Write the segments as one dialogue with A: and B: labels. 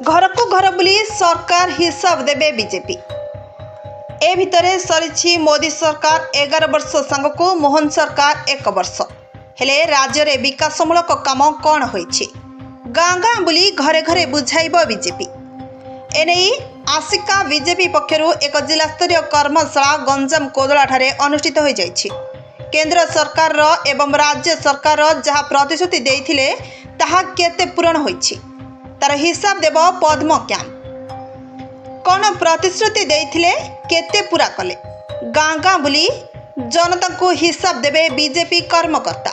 A: घर को घर बुली सरकार हिसाब देबे बीजेपी। ए भितरे सरीछि मोदी सरकार 11 वर्ष संग को मोहन सरकार 1 वर्ष। हेले राज्य रे विकासमूलक काम कौन होइछि गाँ गाँ बुली घरे घरे बुझाइब बीजेपी। एने आसिका बीजेपी पक्षरु एक जिला स्तरीय कर्मशाला गंजाम कोदला ठारे अनुष्ठित हो जाइछि। केंद्र सरकार रो एवं राज्य सरकार रो जहाँ प्रतिश्रुति देइथिले ताहा केते पूरण होइछि तार हिसाब देव पद्म कैंप। कौन प्रतिश्रुति देइथिले केते पूरा कले गाँ गाँ बुली जनता को हिसाब देबे बीजेपी कर्मकर्ता।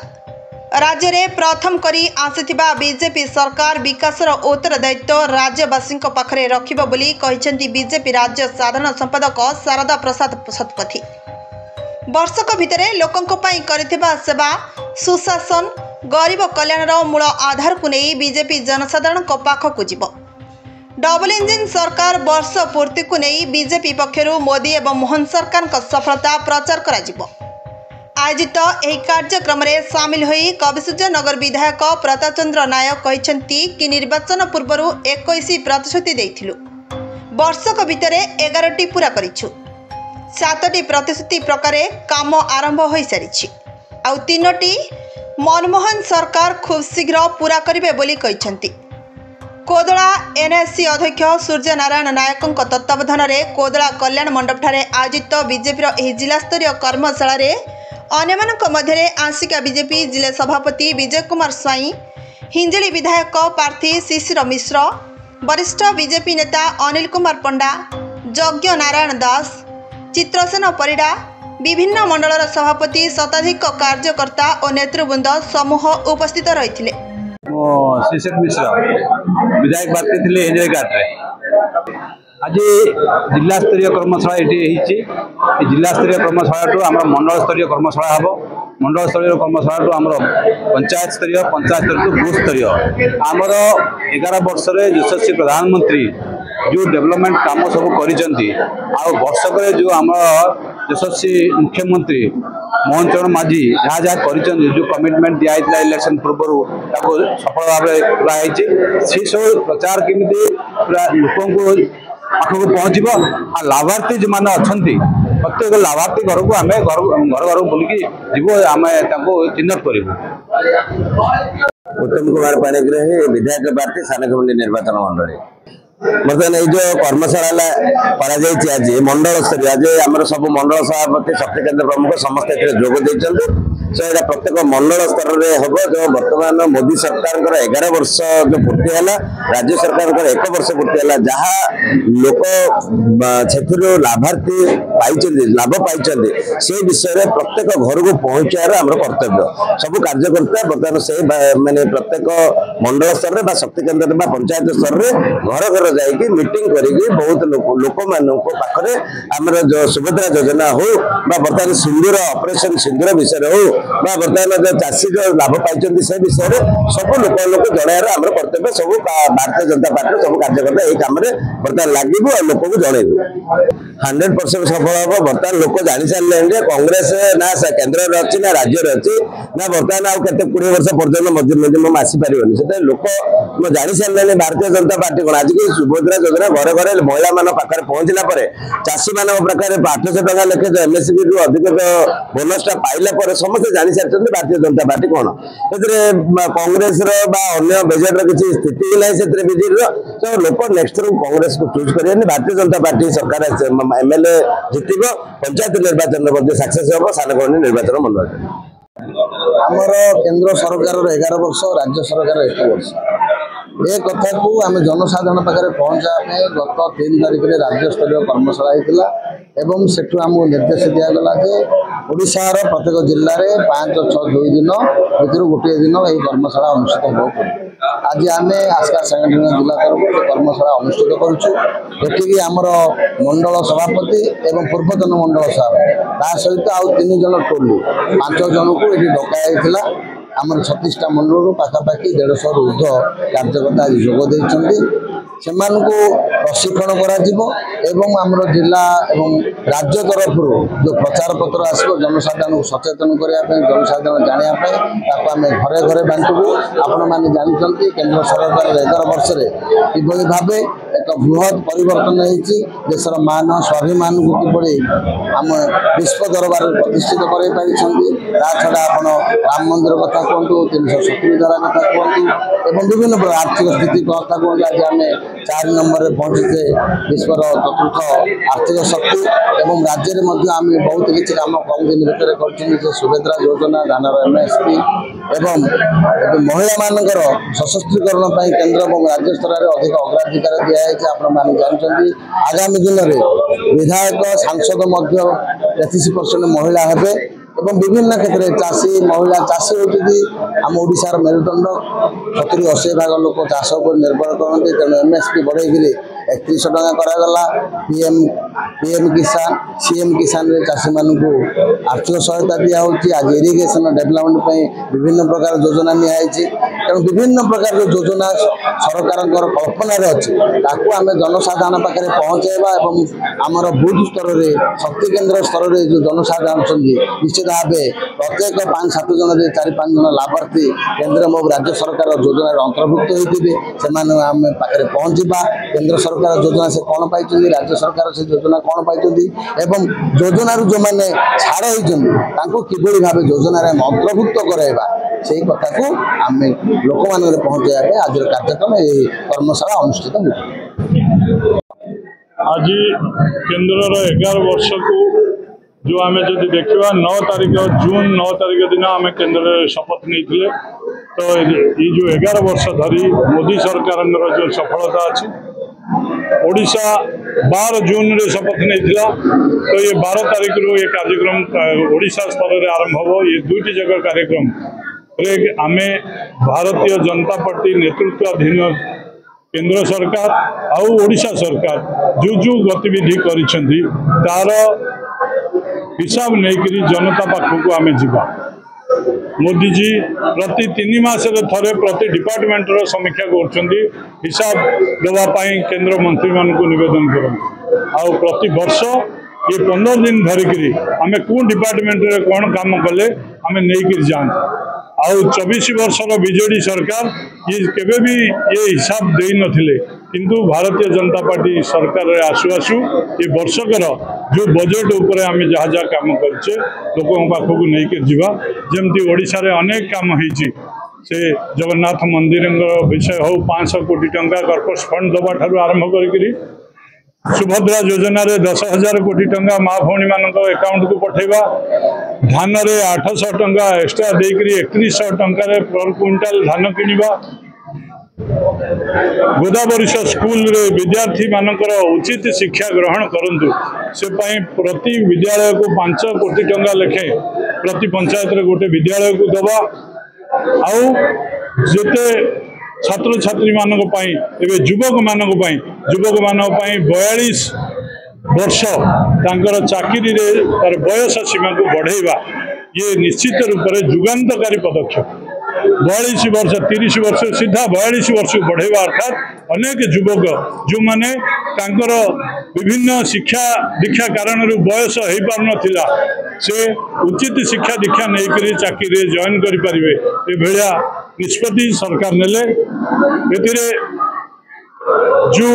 A: राज्य रे प्रथम करी आसिथिबा बीजेपी सरकार विकासर उत्तरदायित्व राज्यवासी पाखरे रखिब बोली कहिसेंती बीजेपी राज्य साधारण संपादक शारदा प्रसाद शतपथी। वर्षक भितरे लोकंक पई करिथिबा सेवा सुशासन गरीब कल्याणर मूल आधार को नहीं बीजेपी जनसाधारण पाखक जीव। डबल इंजिन सरकार वर्ष पूर्ति को नहीं बीजेपी पक्षरु मोदी एवं मोहन सरकार सफलता प्रचार करा जिवो। आयोजित यह कार्यक्रम में सामिल होई कविसूर्य नगर विधायक प्रताप चंद्र नायक कहिसेंती कि निर्वाचन पूर्व 21 प्रतिश्रुति देइथिलु, वर्षक भितरे 11टी पूरा करिछु, 7टी प्रतिश्रुति प्रकारे काम आरंभ हो सारी आउ 3टी मनमोहन सरकार खूब शीघ्र पूरा करिवे बोली कहिसेंती। कोदला एनएससी अध्यक्ष सूर्य नारायण नायक तत्वावधान में कोदला कल्याण मंडप ठारे आयोजित बीजेपी यह जिला स्तरीय कर्मशाला रे अन्यमानक मध्यरे आसिका बीजेपी जिला सभापति विजय कुमार स्वाई, हिंजली विधायक प्रार्थी शिशिर मिश्र, वरिष्ठ बीजेपी नेता अनिल कुमार पंडा, यज्ञ नारायण दास, चित्रसेन परिडा, विभिन्न मंडलर सभापति, शताधिक कार्यकर्ता और नेतृवृंद समूह उपस्थित रही।
B: शिशिर मिश्र विधायक प्रार्थी थे हिंजली घाट आज जिला स्तरीय कर्मशाला ये जिला स्तरीय कर्मशाला आम मंडल स्तरीय कर्मशाला हम मंडल स्तरीय कर्मशाला आम पंचायत स्तरीय टू बूथ स्तरीय आमर 11 वर्ष यशस्वी प्रधानमंत्री जो डेवलपमेंट काम सब कर वर्षक जो आम यशस्वी मुख्यमंत्री मोहन चरण माझी जहाँ जहाँ कर जो कमिटमेंट दिखाई इलेक्शन पूर्व सफल भाव पूरा से सब प्रचार केमी पूरा लोक पाखक पहुँच लाभार्थी जो मैंने अच्छा प्रत्येक लाभार्थी घर को आम घर घर बुलिकी जीव आम चिन्हट कर।
C: उत्तम कुमार पाणिग्राही विधायक प्रार्थी सानखमुंडी निर्वाचन मंडल बर्तमान ये जो कर्मशाला आज मंडल स्तरीय आज आम सब मंडल सभापति शक्ति केन्द्र प्रमुख समस्त जोग देते सो ये प्रत्येक मंडल स्तर में हम जो बर्तमान मोदी सरकार 11 वर्ष जो पूर्ति है राज्य सरकार 1 वर्ष पूर्ति है जहाँ लोक से लाभार्थी लाभ पाई से विषय प्रत्येक घर को पहुँचार आम कर्तव्य सब कार्यकर्ता बर्तमान से माने प्रत्येक मंडल स्तर में शक्ति केन्द्र पंचायत स्तर में घर घर जाइए मीटिंग करिकी बहुत लोक पाखे आम जो सुभद्रा योजना हो बर्तमान सिंदूर ऑपरेशन सिंदूर विषय हो बर्तमान जो चाषी जो लाभ पाई से विषय सब लोक जनार आम कर्तव्य सब भारतीय जनता पार्टी सब कार्यकर्ता यही कम बर्तमान लगे लोक को जनइबू 100% सफल हम। बर्तमान लोक जानी सारे कांग्रेस ना केन्द्र अच्छी ना राज्य अच्छी ना बर्तमान आउ के 20 वर्ष पर्यटन मिनिमम आसीपार से लोक जानी सारे भारतीय जनता पार्टी कौन आज सुभद्रा योजना घरे घरे महिला मान पाखे पहुंचला चाषी मान पाखे 800 टका लेखे जो एमएसपी रु अधिक बोनसटा पाइला समस्त जानी सारी भारतीय जनता पार्टी कौन कांग्रेस अन्य बजेट किसी स्थिति ना बीजेपी तो लोक नेक्स्ट थ्रू कांग्रेस को चूज कर भारतीय जनता पार्टी सरकार एमएलए जितब पंचायत निर्वाचन सक्सेस हम सानखमुंडी निर्वाचन मंडल
D: आमर केंद्र सरकार 11 वर्ष राज्य सरकार 1 वर्ष ए कथा को आम जनसाधारण पाखे पहुँचाने गत 3 तारिख में राज्य स्तरीय कर्मशाला होता एवं सेठू आमको निर्देश दिगला जे ओडिशार प्रत्येक जिले में 5-6-2 दिन भर गोटे दिन यह कर्मशाला अनुष्ठित हो। आज आम आस्का सांगठनिक जिला तरफ कर्मशाला अनुष्ठित करुँ आमर मंडल सभापति एवं पूर्वतन मंडल सभापति सहित आउ 3 जन टोली 5 जन को ये डकाई आमर 36टा मंडल पाखापाखि 150 ऊर्ध्व कार्यकर्ता आज जोग देते ସେମାନଙ୍କୁ ପ୍ରଶିକ୍ଷଣ କରାଯିବ ଏବଂ ଆମର ଜିଲ୍ଲା ଏବଂ ରାଜ୍ୟ ତରଫରୁ ଯେଉଁ ପ୍ରଚାର ପତ୍ର ଆସିବ ଜନସାଧାରଣଙ୍କୁ ସଚେତନ କରିବା ପାଇଁ ଜନସାଧାରଣ ଜାଣିବା ପାଇଁ ତାକୁ ଆମେ ଘରେ ଘରେ ବାଣ୍ଟିବୁ। ଆପଣମାନେ ଜାଣିଛନ୍ତି କେନ୍ଦ୍ର ସରକାରର 11 ବର୍ଷରେ କିଭଳି ଭାବେ ଏକ ବୃହତ ପରିବର୍ତ୍ତନ ହେଇଛି। ଦେଶର ମାନ ସ୍ୱାଭିମାନକୁ କିଭଳି ଆମେ ବିଶ୍ୱ ଦରବାରରେ ପ୍ରତିଷ୍ଠିତ କରାଇ ପାରିଛନ୍ତି। ତା ଛଡ଼ା ଆପଣ ରାମ ମନ୍ଦିର କଥା କୁହନ୍ତୁ, 370 ଧାରା କଥା କୁହନ୍ତୁ ଏବଂ ବିଭିନ୍ନ ପ୍ରକାର ଆର୍ଥିକ ସ୍ଥିତି କଥା କୁହନ୍ତୁ। ଆଜି ଆମେ 4 ନମ୍ବରରେ ପହଞ୍ଚିଛେ ବିଶ୍ୱର 4ର୍ଥ ଆର୍ଥିକ ଶକ୍ତି ଏବଂ ରାଜ୍ୟରେ ମଧ୍ୟ ଆମେ ବହୁତ କିଛି କାମ କମ୍ ଦିନ ଭିତରେ କରିଛନ୍ତି। ଯେ ସୁଭଦ୍ରା ଯୋଜନା, ଧାନର MSP ଏବଂ ଏବେ ମହିଳାମାନଙ୍କର ସଶକ୍ତିକରଣ ପାଇଁ କେନ୍ଦ୍ର ଏବଂ ରାଜ୍ୟ ସ୍ତରରେ ଅଧିକ ଅଗ୍ରାଧିକାର ଦିଆଯାଇଛି। ଆପଣମାନେ ଜାଣିଛନ୍ତି ଆଗାମୀ ଦିନରେ ବିଧାୟକ ସାଂସଦ ମଧ୍ୟ 33% ମହିଳା ହେବେ ଏବଂ ବିଭିନ୍ନ କ୍ଷେତ୍ରରେ ଚାଷୀ ମହିଳା ଚାଷୀ ହେଉଛନ୍ତି ଆମ ଓଡ଼ିଶାର ମେରୁଦଣ୍ଡ। 70-80 ଭାଗ ଲୋକ ଚାଷ ଉପରେ ନିର୍ଭର କରନ୍ତି। ତେଣୁ MSP ବଢ଼େଇକିରି 3100 ଟଙ୍କା କରାଗଲା। PM କିଷାନ CM କିଷାନରେ ଚାଷୀମାନଙ୍କୁ ଆର୍ଥିକ ସହାୟତା ଦିଆହେଉଛି। ଆଜି ଇରିଗେସନ ଡେଭଲପମେଣ୍ଟ ପାଇଁ ବିଭିନ୍ନ ପ୍ରକାର ଯୋଜନା ନିଆଯାଇଛି। ତେଣୁ ବିଭିନ୍ନ ପ୍ରକାର ଯେଉଁ ଯୋଜନା ସରକାରଙ୍କର କଳ୍ପନାରେ ଅଛି ତାକୁ ଆମେ ଜନସାଧାରଣ ପାଖରେ ପହଞ୍ଚାଇବା ଏବଂ ଆମର ବୁଥ୍ ସ୍ତରରେ ଶକ୍ତି କେନ୍ଦ୍ର ସ୍ତରରେ ଯେଉଁ ଜନସାଧାରଣ ଅଛନ୍ତି ନିଶ୍ଚିତ ଭାବେ ପ୍ରତ୍ୟେକ 5-7 ଜଣରେ 4-5 ଜଣ ଲାଭାର୍ଥୀ କେନ୍ଦ୍ର ଏବଂ ରାଜ୍ୟ ସରକାର ଯୋଜନାରେ ଅନ୍ତର୍ଭୁକ୍ତ ହୋଇଥିବେ। ସେମାନଙ୍କୁ ଆମେ ପାଖରେ ପହଞ୍ଚିବା। କେନ୍ଦ୍ର ସରକାର ଯୋଜନା ସେ କ'ଣ ପାଇଛନ୍ତି, ରାଜ୍ୟ ସରକାର ସେ ଯୋଜନା କ'ଣ ପାଇଛନ୍ତି ଏବଂ ଯୋଜନାରୁ ଯେଉଁମାନେ ଛାଡ଼ ହୋଇଛନ୍ତି ତାଙ୍କୁ କିଭଳି ଭାବେ ଯୋଜନାରେ ଆମେ ଅନ୍ତର୍ଭୁକ୍ତ କରାଇବା ସେହି କଥାକୁ ଆମେ ଲୋକମାନଙ୍କରେ ପହଞ୍ଚାଇବା ପାଇଁ ଆଜିର କାର୍ଯ୍ୟକ୍ରମ ଏହି କର୍ମଶାଳା ଅନୁଷ୍ଠିତ ହୋଇଥିଲା।
E: आज केन्द्रर 11 वर्ष को जो आम जब देखा 9 तारीख जून 9 तारीख दिन आम केन्द्र शपथ नहीं तो ये जो 11 वर्ष धरी मोदी सरकार जो सफलता अच्छी ओडिशा 12 जून रे शपथ नहीं तो ये 12 तारीख रू ये कार्यक्रम ओडिशा स्तर में आरंभ हो। ये दुईटी जगह कार्यक्रम रे आमे भारतीय जनता पार्टी नेतृत्वाधीन केंद्र सरकार आउ ओडिशा सरकार जो जो गतिविधि करिसेंती तार हिसाब नहीं जनता पाखक आम जा मोदी जी प्रति 3 मास थे प्रति डिपार्टमेंट समीक्षा कर हिसाब देवाई केंद्र मंत्री मान निवेदन करते प्रति वर्ष ये 15 दिन धरिकी आम कौन डिपार्टमेंट रे कौन काम कले आम नहीं जाते। आउ 24 वर्षर बीजेडी सरकार ये केबे भी ये हिसाब दे नथिले किंतु भारतीय जनता पार्टी सरकार रे आसु आसु ये वर्षकर जो बजेट उपरे आम जहाँ जहाँ काम करछे लोकों पाखक नहीं कर जीवा जेमती ओडिशा रे अनेक काम होईची से जगन्नाथ मंदिर विषय हो 500 कोटी टंका कर्पस फंड दबा ठारू आरंभ करी सुभद्रा योजना रे 10,000 कोटी टंका माँ भौणी मान अकाउंट को पठेबा धान रे 800 टंका एक्सट्रा देकरी 3100 टंका रे पर क्विंटाल धान किनिबा गोदावरीश स्कूल रे विद्यार्थी मानकर उचित शिक्षा ग्रहण करंतु से पाई प्रति विद्यालय को 5 कोटी टंका लेखे प्रति पंचायत रे गोटे विद्यालय को दबा आउ जेते छात्र छात्री मानक पाई एवं युवक मानक पाई 42 वर्ष तांकर चाकरी रे तार बयस सीमा को बढ़ेवा ये निश्चित रूप से जुगान्तकारी पदक्षेप 42 वर्ष 30 वर्ष सीधा 42 वर्ष को बढ़ेवा अर्थात अनेक युवक जो माने तांकर विभिन्न शिक्षा दीक्षा कारण बयस हो पार नथिला से उचित शिक्षा दीक्षा नहीं चाकरी जॉइन करें ये निष्पत्ति सरकार नेले एथिरे जो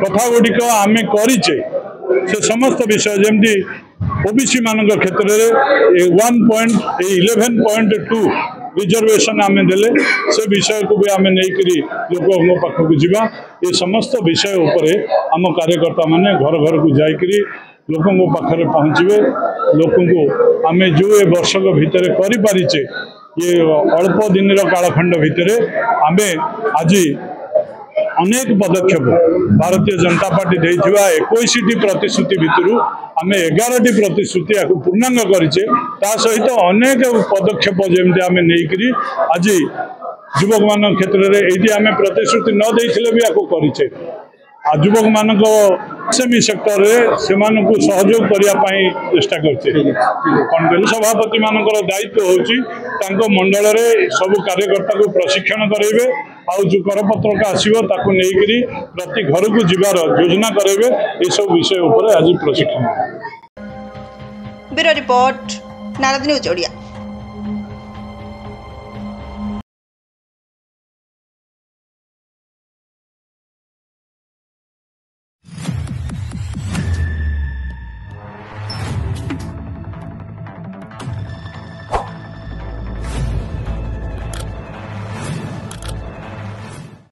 E: कथा गुड़िक आम करिचे से समस्त विषय जमती ओबीसी मान क्षेत्र में 11.2 रिजर्वेशन आम देले से विषय को भी आम नहीं लोकों पाखक जावा ये समस्त विषय उपरे आम कार्यकर्ता माने घर घर को जाकरी लोकों पाखरे पहुँचे लोकों को आम जो ए वर्षक भितर करिपारिचे ये अल्प दिन कालखंड भितर आम आज अनेक पदक्षेप भारतीय जनता पार्टी देथिबा 21टी प्रतिश्रुति भितर आम 11टी प्रतिश्रुति या पूर्णांग करिचे ता सहित अनेक पदक्षेप जमती आम नहीं आज युवक मान क्षेत्र में ये आम प्रतिश्रुति न देथिले भी या करिचे युवक मान एसएमई सेक्टर रे से सहयोग करने चेष्टा कर सभापति मान दायित्व हूँ मंडल रे सब कार्यकर्ता को प्रशिक्षण करेंगे आउ जो करपत्रक आसो प्रति घर को जीवार योजना करेंगे ये सब विषय आज प्रशिक्षण।
A: Bureau report Narad news Odia.